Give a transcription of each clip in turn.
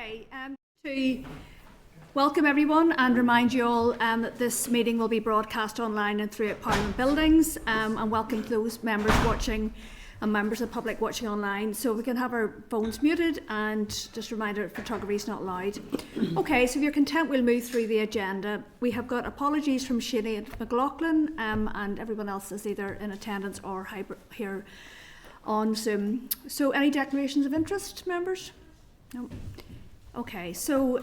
Okay, to welcome everyone and remind you all that this meeting will be broadcast online and throughout Parliament buildings, and welcome to those members watching and members of the public watching online. So we can have our phones muted, and just a reminder, photography is not allowed. Okay, so if you're content, we'll move through the agenda. We have got apologies from Sinead McLaughlin and everyone else is either in attendance or here on Zoom. So any declarations of interest, members? No. Okay, so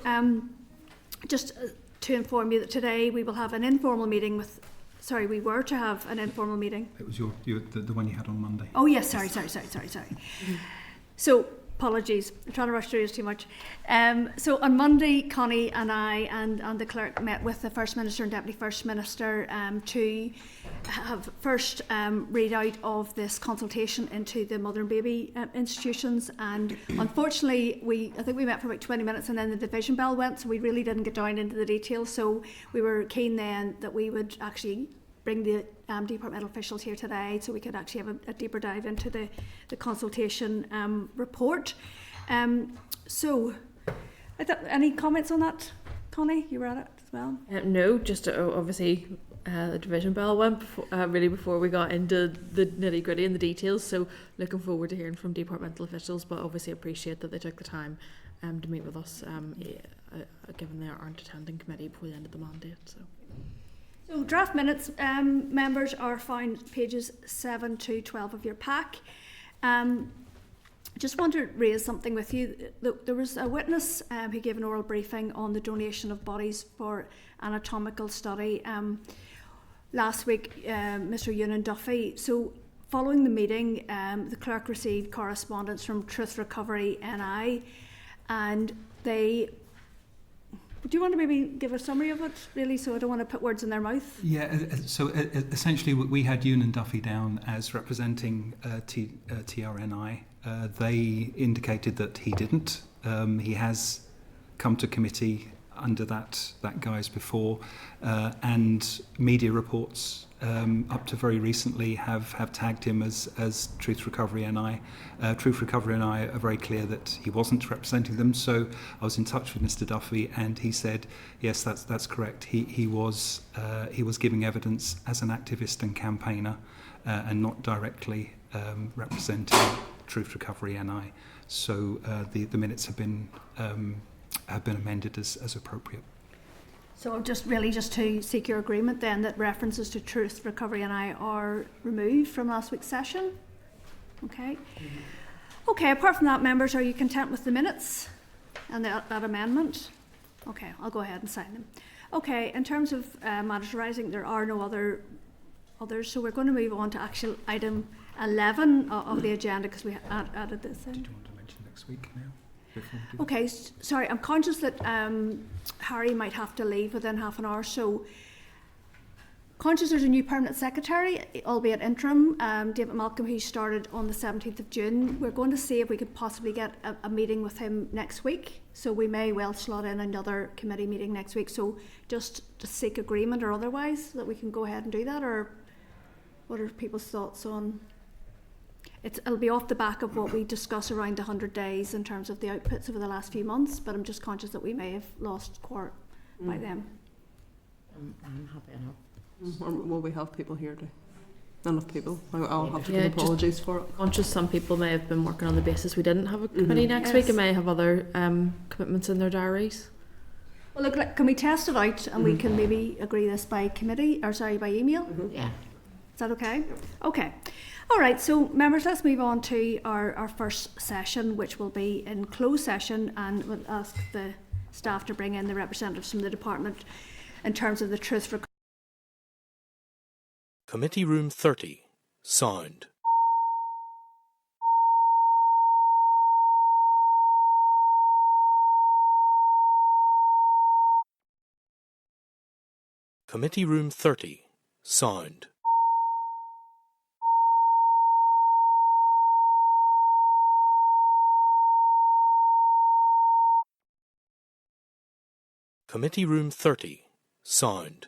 just to inform you that today we will have an informal meeting with, sorry, we were to have an informal meeting. It was the one you had on Monday. Oh yes, sorry. So apologies, I'm trying to rush through this too much. So on Monday, Connie and I and the clerk met with the First Minister and Deputy First Minister to have first read out of this consultation into the mother and baby institutions, and unfortunately I think we met for about 20 minutes and then the division bell went, so we really didn't get down into the details. So we were keen then that we would actually bring the departmental officials here today so we could actually have a deeper dive into the consultation report. So any comments on that, Connie? You were at it as well? No, just obviously the division bell went before we got into the nitty gritty and the details, so looking forward to hearing from departmental officials, but obviously appreciate that they took the time to meet with us, given they aren't attending committee before the end of the mandate. So draft minutes, members, are found pages 7 to 12 of your pack. Just want to raise something with you. There was a witness who gave an oral briefing on the donation of bodies for anatomical study last week, Mr. Ewan Duffy. So following the meeting, the clerk received correspondence from Truth Recovery NI, and they... Do you want to maybe give a summary of it, really, so I don't want to put words in their mouth? Yeah, so essentially we had Ewan Duffy down as representing TRNI. They indicated that he didn't. He has come to committee under that guise before, and media reports up to very recently have tagged him as Truth Recovery NI. Truth Recovery NI are very clear that he wasn't representing them, so I was in touch with Mr. Duffy and he said, yes, that's correct. He was giving evidence as an activist and campaigner and not directly representing Truth Recovery NI. So the minutes have been amended as appropriate. So just to seek your agreement then that references to Truth Recovery and I are removed from last week's session. Okay. Okay, apart from that, members, are you content with the minutes and that amendment? Okay, I'll go ahead and sign them. Okay, in terms of matters arising, there are no others, so we're going to move on to actual item 11 of the agenda because we added this in. Did you want to mention next week now? Okay, sorry, I'm conscious that Harry might have to leave within half an hour, so conscious there's a new permanent secretary, albeit interim, David Malcolm, who started on the 17th of June. We're going to see if we could possibly get a meeting with him next week, so we may well slot in another committee meeting next week, so just to seek agreement or otherwise so that we can go ahead and do that, or what are people's thoughts on... It'll be off the back of what we discuss around 100 days in terms of the outputs over the last few months, but I'm just conscious that we may have lost court by then. I'm happy enough. Will we have people here enough people? I'll have to give apologies for it. Conscious some people may have been working on the basis we didn't have a committee next week and may have other commitments in their diaries. Well, look, can we test it out and we can maybe agree this by by email? Yeah. Is that okay? Okay. All right, so members, let's move on to our first session, which will be in closed session, and we'll ask the staff to bring in the representatives from the department in terms of the Truth Recovery. Committee Room 30, sound. Committee Room 30, sound. Committee Room 30, sound.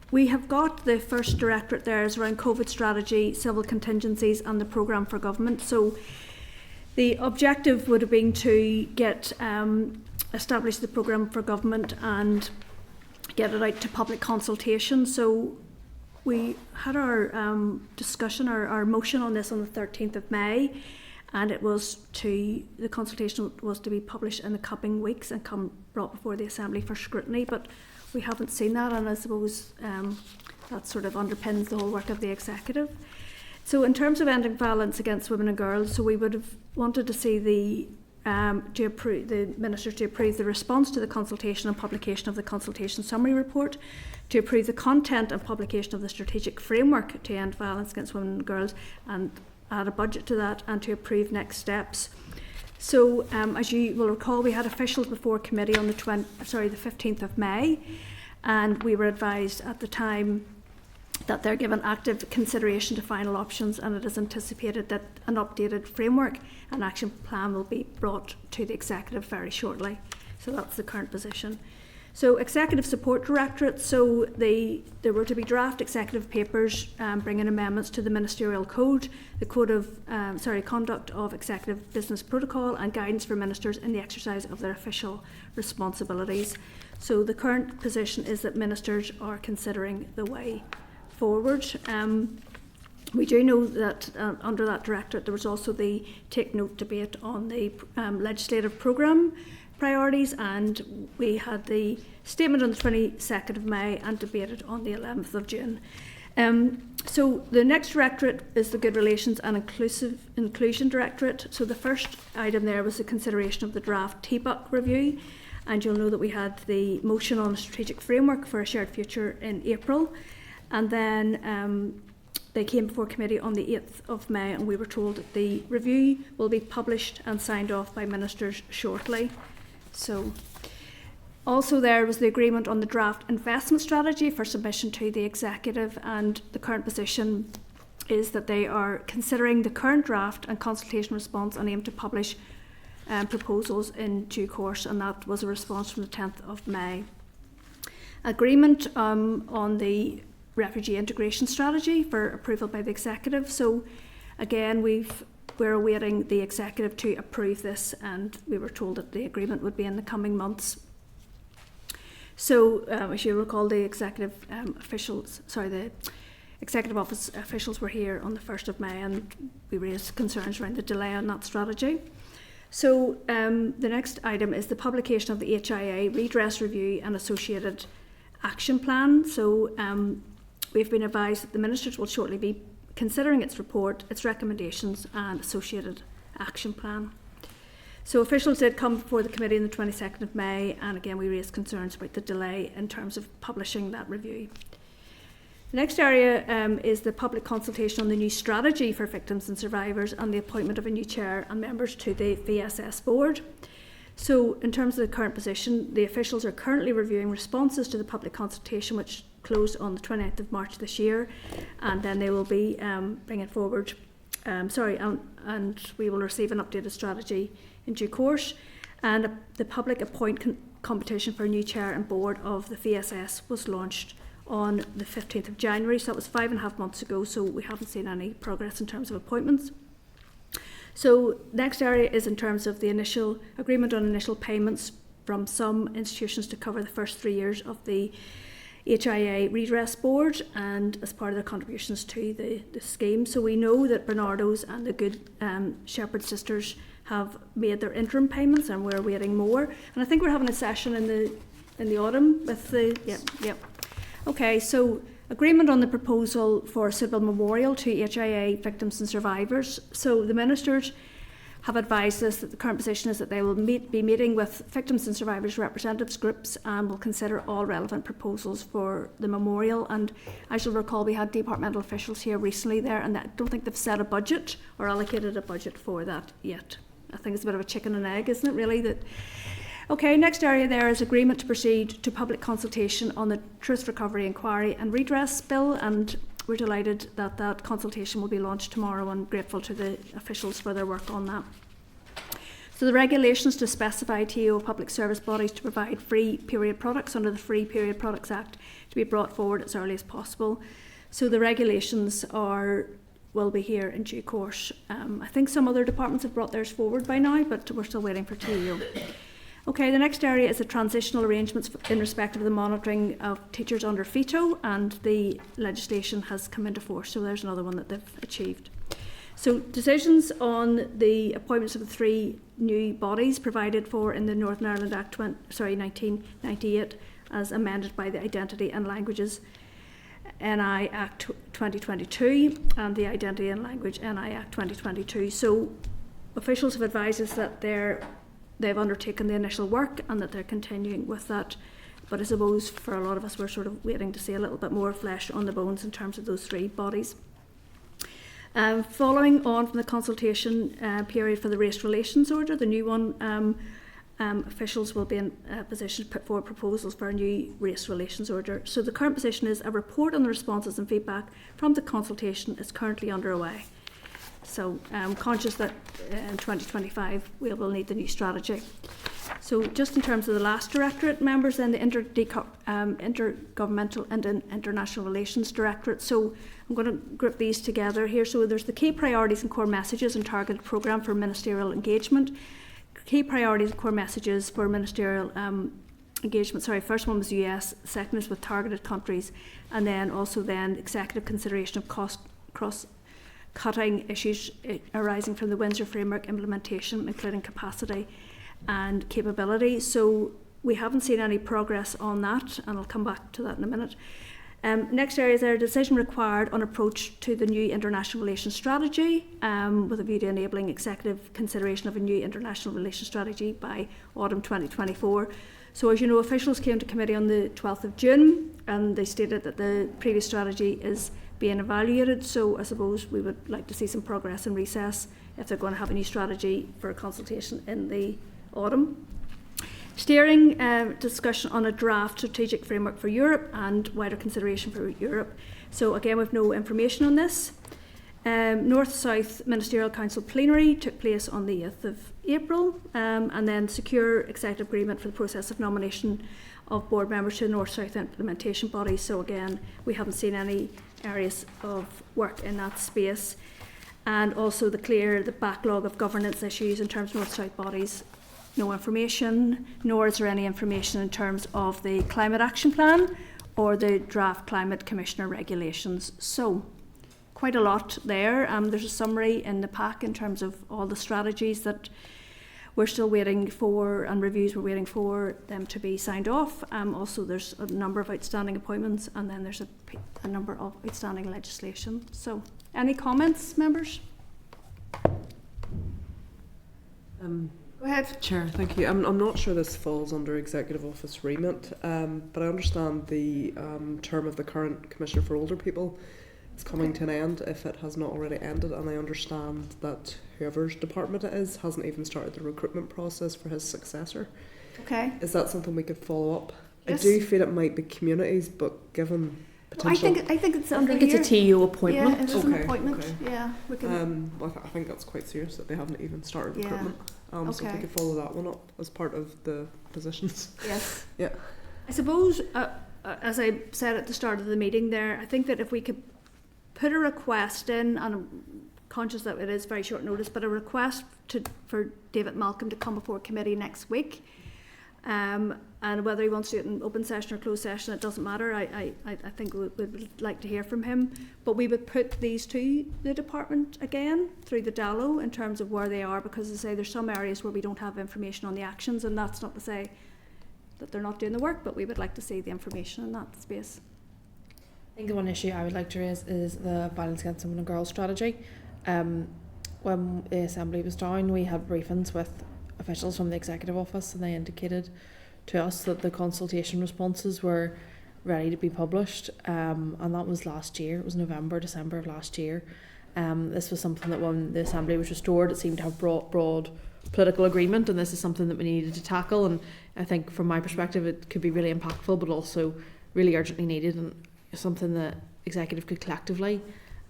we have got the first directorate there is around COVID strategy, civil contingencies and the programme for government. So the objective would have been to get establish the programme for government and get it out to public consultation. So we had our discussion, our motion on this on the 13th of May, and the consultation was to be published in the coming weeks and come brought before the Assembly for scrutiny, but we haven't seen that, and I suppose that sort of underpins the whole work of the Executive. So in terms of ending violence against women and girls, so we would have wanted to see the Minister to approve the response to the consultation and publication of the consultation summary report, to approve the content and publication of the strategic framework to end violence against women and girls and add a budget to that, and to approve next steps. So as you will recall, we had officials before committee on the 15th of May, and we were advised at the time that they're given active consideration to final options, and it is anticipated that an updated framework and action plan will be brought to the Executive very shortly. So that's the current position. So Executive Support Directorate, so there were to be draft executive papers bringing amendments to the Ministerial Code, the Conduct of Executive Business Protocol and guidance for ministers in the exercise of their official responsibilities. So the current position is that ministers are considering the way forward. We do know that under that directorate there was also the take note debate on the legislative programme priorities, and we had the statement on the 22nd of May and debated on the 11th of June. So the next directorate is the Good Relations and Inclusion Directorate. So the first item there was the consideration of the draft TBUC review, and you'll know that we had the motion on a strategic framework for a shared future in April, and then they came before committee on the 8th of May, and we were told that the review will be published and signed off by ministers shortly. So also there was the agreement on the draft investment strategy for submission to the Executive, and the current position is that they are considering the current draft and consultation response and aim to publish proposals in due course, and that was a response from the 10th of May. Agreement on the refugee integration strategy for approval by the Executive. So again, we're awaiting the Executive to approve this, and we were told that the agreement would be in the coming months. So as you recall, the Executive the Executive Office officials were here on the 1st of May, and we raised concerns around the delay on that strategy. So the next item is the publication of the HIA redress review and associated action plan. So we've been advised that the ministers will shortly be considering its report, its recommendations and associated action plan. So officials did come before the committee on the 22nd of May, and again we raised concerns about the delay in terms of publishing that review. The next area is the public consultation on the new strategy for victims and survivors and the appointment of a new chair and members to the VSS board. So in terms of the current position, the officials are currently reviewing responses to the public consultation, which closed on the 29th of March this year, and then they will be bringing forward, and we will receive an updated strategy in due course. And the public appoint competition for a new chair and board of the VSS was launched on the 15th of January, so that was 5.5 months ago, so we haven't seen any progress in terms of appointments. So next area is in terms of the initial agreement on initial payments from some institutions to cover the first 3 years of the HIA Redress Board and as part of their contributions to the scheme. So we know that Bernardo's and the Good Shepherd Sisters have made their interim payments, and we're waiting more. And I think we're having a session in the autumn with the Okay, so agreement on the proposal for a suitable memorial to HIA victims and survivors. So the ministers have advised us that the current position is that they will be meeting with victims and survivors representatives groups and will consider all relevant proposals for the memorial. And as you'll recall, we had departmental officials here recently there, and I don't think they've set a budget or allocated a budget for that yet. I think it's a bit of a chicken and egg, isn't it, really? Okay, next area there is agreement to proceed to public consultation on the Truth, Recovery, Inquiry and Redress Bill, and we're delighted that that consultation will be launched tomorrow, and grateful to the officials for their work on that. So the regulations to specify TO public service bodies to provide free period products under the Free Period Products Act to be brought forward as early as possible. So the regulations will be here in due course. I think some other departments have brought theirs forward by now, but we're still waiting for TO. Okay, the next area is the transitional arrangements in respect of the monitoring of teachers under FETO, and the legislation has come into force, so there's another one that they've achieved. So decisions on the appointments of the 3 new bodies provided for in the Northern Ireland Act 1998 as amended by the Identity and Languages NI Act 2022 and the Identity and Language NI Act 2022. So officials have advised us that they've undertaken the initial work and that they're continuing with that. But I suppose for a lot of us, we're sort of waiting to see a little bit more flesh on the bones in terms of those 3 bodies. Following on from the consultation period for the Race Relations Order, the new one, officials will be in a position to put forward proposals for a new Race Relations Order. So the current position is a report on the responses and feedback from the consultation is currently underway. So I'm conscious that in 2025 we will need the new strategy. So just in terms of the last directorate members, then the Intergovernmental and International Relations Directorate. So I'm going to group these together here. So there's the key priorities and core messages and targeted programme for ministerial engagement. Key priorities and core messages for ministerial engagement. First one was US, second is with targeted countries, and then also then executive consideration of cross-cutting issues arising from the Windsor Framework implementation, including capacity and capability. So we haven't seen any progress on that, and I'll come back to that in a minute. Next area is a decision required on approach to the new international relations strategy, with a view to enabling executive consideration of a new international relations strategy by autumn 2024. So as you know, officials came to committee on the 12th of June and they stated that the previous strategy is being evaluated. So I suppose we would like to see some progress in recess if they're going to have a new strategy for a consultation in the autumn. Steering discussion on a draft strategic framework for Europe and wider consideration for Europe. So again, we've no information on this. North-South Ministerial Council plenary took place on the 8th of April, and then secure executive agreement for the process of nomination of board members to the North-South implementation body. So again, we haven't seen any areas of work in that space. And also the backlog of governance issues in terms of North-South bodies. No information, nor is there any information in terms of the climate action plan or the draft climate commissioner regulations. So quite a lot there. There's a summary in the pack in terms of all the strategies that we're still waiting for and reviews we're waiting for them to be signed off. Also there's a number of outstanding appointments, and then there's a number of outstanding legislation. So any comments, members? Go ahead. Chair, thank you. I'm not sure this falls under Executive Office remit, but I understand the term of the current Commissioner for Older People is coming to an end if it has not already ended, and I understand that whoever's department it is hasn't even started the recruitment process for his successor. Okay. Is that something we could follow up? Yes. I do feel it might be communities, but given potential... I think it's I under think it's here. a TO appointment. Yeah, it is an Okay, appointment. okay. Yeah, we can. Well, I think that's quite serious that they haven't even started Yeah. recruitment. So if Okay. we could follow that one up as part of the positions. Yes. Yeah. I suppose, as I said at the start of the meeting there, I think that if we could put a request in, and I'm conscious that it is very short notice, but a request for David Malcolm to come before committee next week, and whether he wants to do it in open session or closed session, it doesn't matter. I think we would like to hear from him, but we would put these to the department again through the DALO in terms of where they are, because as I say, there's some areas where we don't have information on the actions, and that's not to say that they're not doing the work, but we would like to see the information in that space. I think the one issue I would like to raise is the violence against women and girls strategy. When the Assembly was down, we had briefings with officials from the Executive Office, and they indicated to us that the consultation responses were ready to be published, and that was last year. It was November, December of last year. This was something that when the Assembly was restored, it seemed to have broad political agreement, and this is something that we needed to tackle, and I think from my perspective it could be really impactful but also really urgently needed, and something that Executive could collectively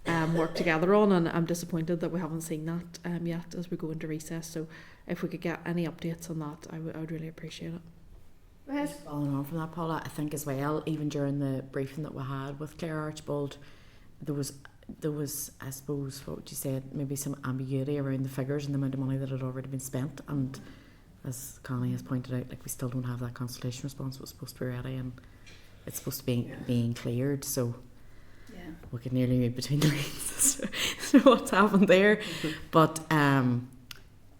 work together on, and I'm disappointed that we haven't seen that yet as we go into recess. So if we could get any updates on that, I would really appreciate it. Go ahead. Following on from that, Paula, I think as well, even during the briefing that we had with Claire Archibald, there was, I suppose, what would you say, maybe some ambiguity around the figures and the amount of money that had already been spent. And as Connie has pointed out, like, we still don't have that consultation response. It was supposed to be ready and it's supposed to be being cleared. So Yeah. we could nearly read between the lines so what's happened there. But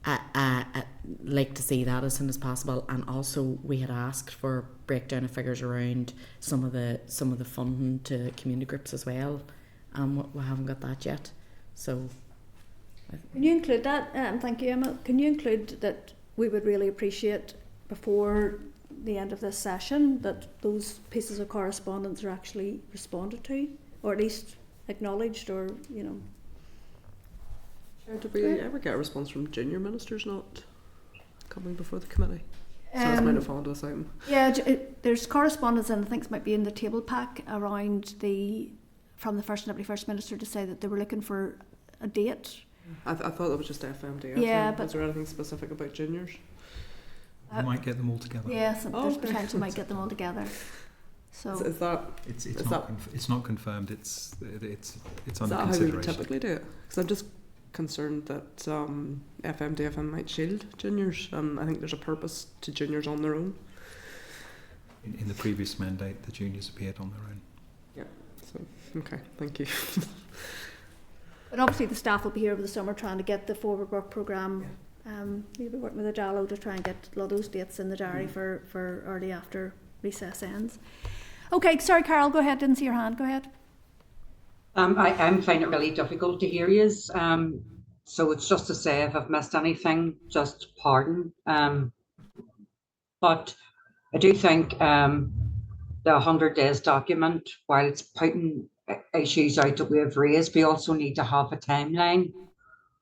I'd like to see that as soon as possible. And also, we had asked for breakdown of figures around some of the funding to community groups as well, and we haven't got that yet. So, Can you include that? Thank you, Emma. Can you include that we would really appreciate before the end of this session that those pieces of correspondence are actually responded to, or at least acknowledged, or Did we ever get a response from junior ministers not coming before the committee? So that's might have fallen to us out. Yeah, there's correspondence, and I think it might be in the table pack around from the First and Deputy First Minister to say that they were looking for a date. I thought that was just FMDF. Yeah, but was there anything specific about juniors? We might get them all together. Yes, there's okay. potential might get them all together. So Is that It's Is not it's not confirmed. It's under how we consideration. typically do it? Because I'm just concerned that FMDFM might shield juniors, and I think there's a purpose to juniors on their own. In the previous mandate, the juniors appeared on their own. So okay, thank you. But obviously the staff will be here over the summer trying to get the forward work programme. You'll be working with the Dallo to try and get a lot of those dates in the diary for early after recess ends. Okay, sorry Carol, go ahead, didn't see your hand, go ahead. I'm finding it really difficult to hear you. So it's just to say if I've missed anything, just pardon. But I do think the 100 days document, while it's putting issues out that we have raised, we also need to have a timeline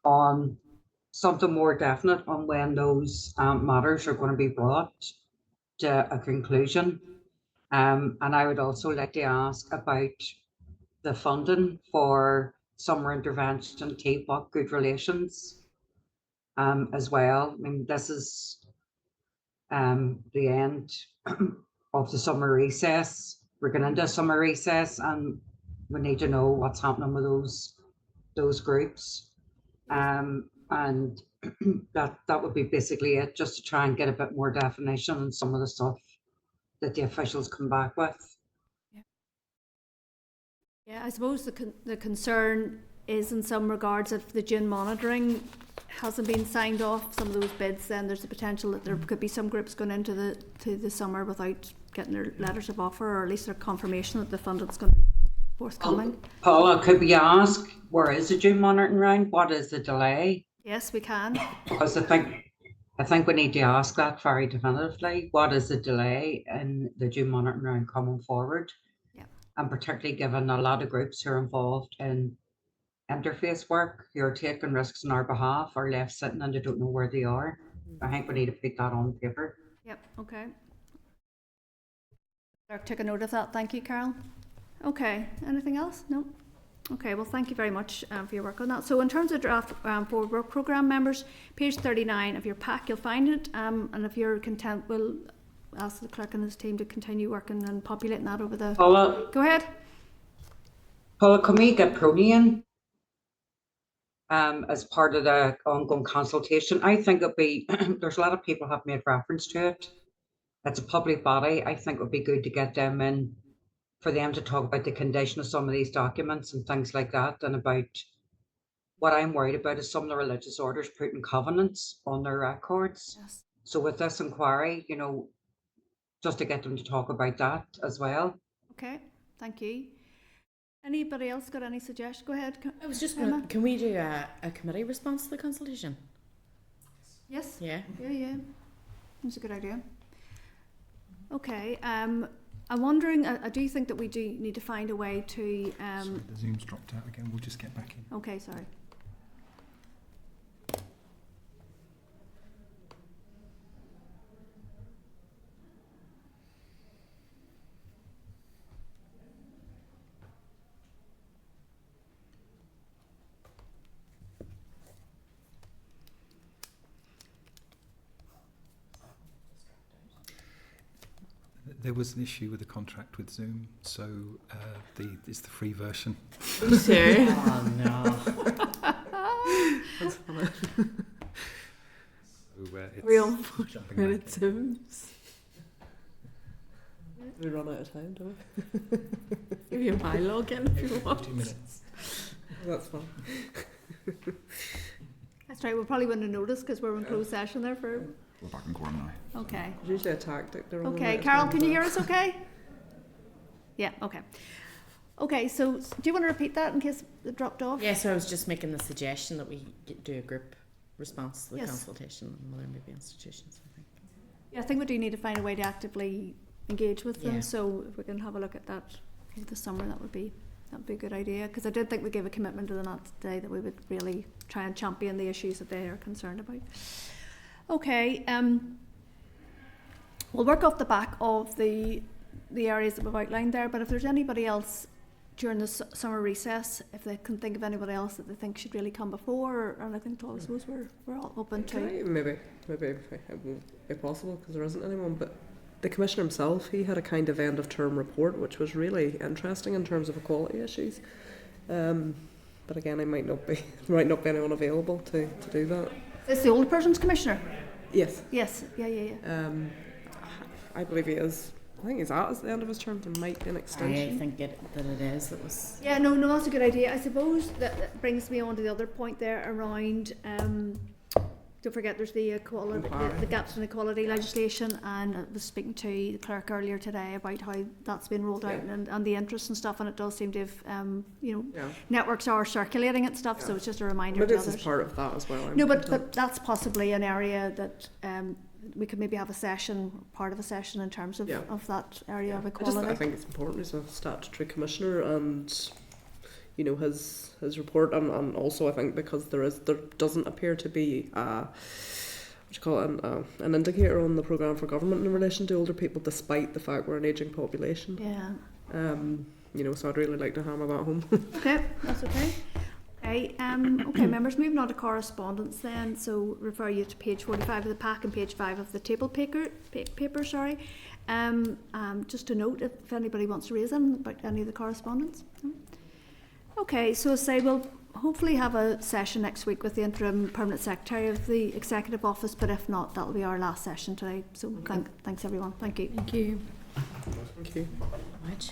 on something more definite on when those matters are going to be brought to a conclusion. And I would also like to ask about the funding for summer intervention, TPOC, Good Relations, as well. I mean, this is the end of the summer recess. We're going into summer recess, and we need to know what's happening with those groups. And that would be basically it, just to try and get a bit more definition on some of the stuff that the officials come back with. Yeah, I suppose the concern is in some regards if the June monitoring hasn't been signed off, some of those bids, then there's the potential that there could be some groups going into the summer without getting their letters of offer, or at least their confirmation that the funding's going to be forthcoming. Paula, could we ask, where is the June monitoring round? What is the delay? Yes, we can. Because I think we need to ask that very definitively. What is the delay in the June monitoring round coming forward? Yeah. And particularly given a lot of groups who are involved in interface work, who are taking risks on our behalf, are left sitting and they don't know where they are. I think we need to put that on paper. Yep, okay. I'll take a note of that. Thank you, Carol. Okay, anything else? No? Okay, well, thank you very much for your work on that. So in terms of draft forward work programme members, page 39 of your pack, you'll find it. And if you're content, we'll ask the clerk and his team to continue working and populating that over the... Paula, Go ahead. can we get Prony in as part of the ongoing consultation? I think it'd be, there's a lot of people have made reference to it. It's a public body. I think it would be good to get them in, for them to talk about the condition of some of these documents and things like that, and about what I'm worried about is some of the religious orders putting covenants on their records. Yes. So with this inquiry, just to get them to talk about that as well. Okay, thank you. Anybody else got any suggestions? Go ahead. I was just Emma? gonna, can we do a committee response to the consultation? Yes? Yeah. Yeah. That's a good idea. Okay, I'm wondering, I do think that we do need to find a way to... Sorry, the Zoom's dropped out again. We'll just get back in. Okay, sorry. There was an issue with the contract with Zoom, so it's the free version. Are you serious? Oh no. That's funny. So, it's We're on jumping 4 back minutes in. Zooms. We run out of time, don't Give you my login if you want. 2 minutes. we? That's fine. That's right, we probably wouldn't have noticed because we're in closed session there for... We're back in quorum now. Okay. It's usually a tactic. They're running Okay, out of Carol, time can you as hear well. us okay? Yeah, okay. Okay, so do you want to repeat that in case it dropped off? Yeah, so I was just making the suggestion that we do a group response to the Yes. consultation on Mother Maybe institutions, I think. Yeah, I think we do need to find a way to actively engage with them. Yeah. So if we can have a look at that over the summer, that would be a good idea. Because I did think we gave a commitment to the NAT today that we would really try and champion the issues that they are concerned about. Okay, we'll work off the back of the areas that we've outlined there. But if there's anybody else during the summer recess, if they can think of anybody else that they think should really come before, or anything at all, I suppose we're all open Can to. I maybe it won't be possible because there isn't anyone, but the commissioner himself, he had a kind of end of term report which was really interesting in terms of equality issues. But again, I might not be anyone available to do that. Is this the Older Persons Commissioner? Yes, Yes, yeah. I believe he is. I think he's at the end of his term. There might be an I extension. think that it is. It was. Yeah, no, that's a good idea. I suppose that brings me on to the other point there around, don't forget there's the equality, the gaps in equality legislation, and I was speaking to the clerk earlier today about how that's been rolled out and the interest and stuff, and it does seem to have, Yeah. networks are circulating and stuff, so it's just a reminder Maybe to this is others. part of that as well. I'm No, but content. that's possibly an area that we could maybe have a session, part of a session in terms of, Yeah. of that area of I equality. think it's important as a statutory commissioner, and his report, and also I think because there doesn't appear to be an indicator on the programme for government in relation to older people, despite the fact we're an ageing population. Yeah. So I'd really like to hammer that home. Okay, that's okay. Okay, members, moving on to correspondence then. So refer you to page 45 of the pack and page 5 of the table paper. Just to note if anybody wants to raise them about any of the correspondence. No? Okay, so say we'll hopefully have a session next week with the interim permanent secretary of the executive office, but if not, that'll be our last session today. So thanks everyone. Thank you. Thank you. Thank you. Which?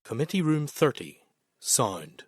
Committee Room 30, Sound.